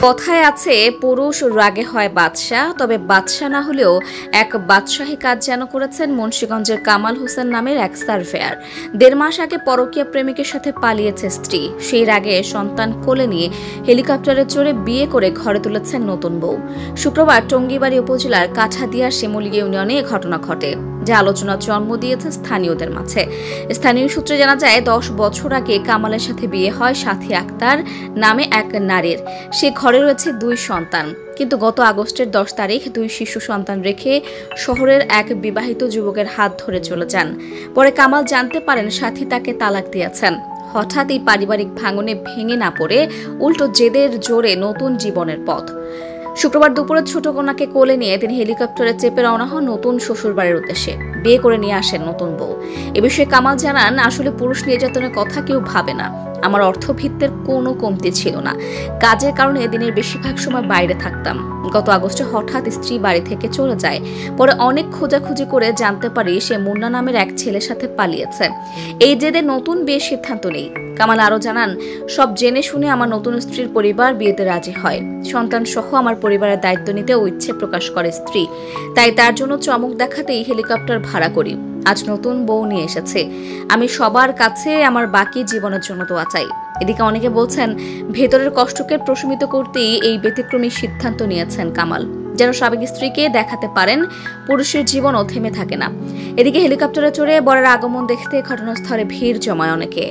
কথায় আছে পুরুষ রাগে হয় বাদশা, তবে বাদশা না হলেও এক বাদশাহী কাজ যেন করেছেন মুন্সিগঞ্জের কামাল হোসেন নামের এক সার্ভেয়ার। ১.৫ মাস আগে পরকীয়া প্রেমিকের সাথে পালিয়েছে স্ত্রী। সেই রাগে সন্তান কোলে নিয়ে হেলিকপ্টারে চড়ে বিয়ে করে ঘরে তুলেছেন নতুন বউ। শুক্রবার টঙ্গীবাড়ি উপজেলার কাঠাদিয়া শিমুলিয়া ইউনিয়নে এ ঘটনা ঘটে, যা আলোচনার জন্ম দিয়েছে স্থানীয়দের মাঝে। স্থানীয় সূত্রে জানা যায় ১০ বছর আগে কামালের সাথে বিয়ে হয় সাথী আক্তার নামে এক নারীর। সে ঘরে রয়েছে ২ সন্তান, কিন্তু গত আগস্টের ১০ তারিখ ২ শিশু সন্তান রেখে শহরের এক বিবাহিত যুবকের হাত ধরে চলে যান। পরে কামাল জানতে পারেন সাথী তাকে তালাক দিয়েছেন। হঠাৎ এই পারিবারিক ভাঙনে ভেঙে না পড়ে উল্টো জেদের জোরে নতুন জীবনের পথ। শুক্রবার দুপুরে ছোট কন্যাকে কোলে নিয়ে তিনি হেলিকপ্টারে চেপে রওনা হন নতুন শ্বশুরবাড়ির উদ্দেশ্যে। বিয়ে করে নিয়ে আসেন নতুন বউ। এ বিষয়ে কামাল জানান, আসলে পুরুষ নির্যাতনের কথা কেউ ভাবে না। আমার অর্থভিত্তির কোনো কমতি ছিল না। কাজের কারণে দিনের বেশিরভাগ সময় বাইরে থাকতাম। গত আগস্টে হঠাৎ স্ত্রী বাড়ি থেকে চলে যায়। পরে অনেক খোঁজাখুঁজি করে জানতে পারি সে মুন্না নামের এক ছেলের সাথে পালিয়েছে। এই জেদে নতুন বিয়ের সিদ্ধান্ত নেই। কামাল আরও জানান, সব জেনে শুনে আমার নতুন স্ত্রীর পরিবার বিয়েতে রাজি হয়। সন্তান সহ আমার পরিবারের দায়িত্ব নিতেও ইচ্ছে প্রকাশ করে স্ত্রী। তাই তার জন্য চমক দেখাতেই হেলিকপ্টার ভাড়া করি। আজ নতুন বউ নিয়ে এসেছে। আমি সবার কাছে আমার বাকি জীবনের জন্য দোয়া চাই। এদিকে অনেকে বলছেন, ভেতরের কষ্টকে প্রশমিত করতেই এই ব্যতিক্রমী সিদ্ধান্ত নিয়েছেন কামাল, যেন সাবেক স্ত্রীকে দেখাতে পারেন পুরুষের জীবনও থেমে থাকে না। এদিকে হেলিকপ্টারে চড়ে বরের আগমন দেখতে ঘটনাস্থলে ভিড় জমায় অনেকে।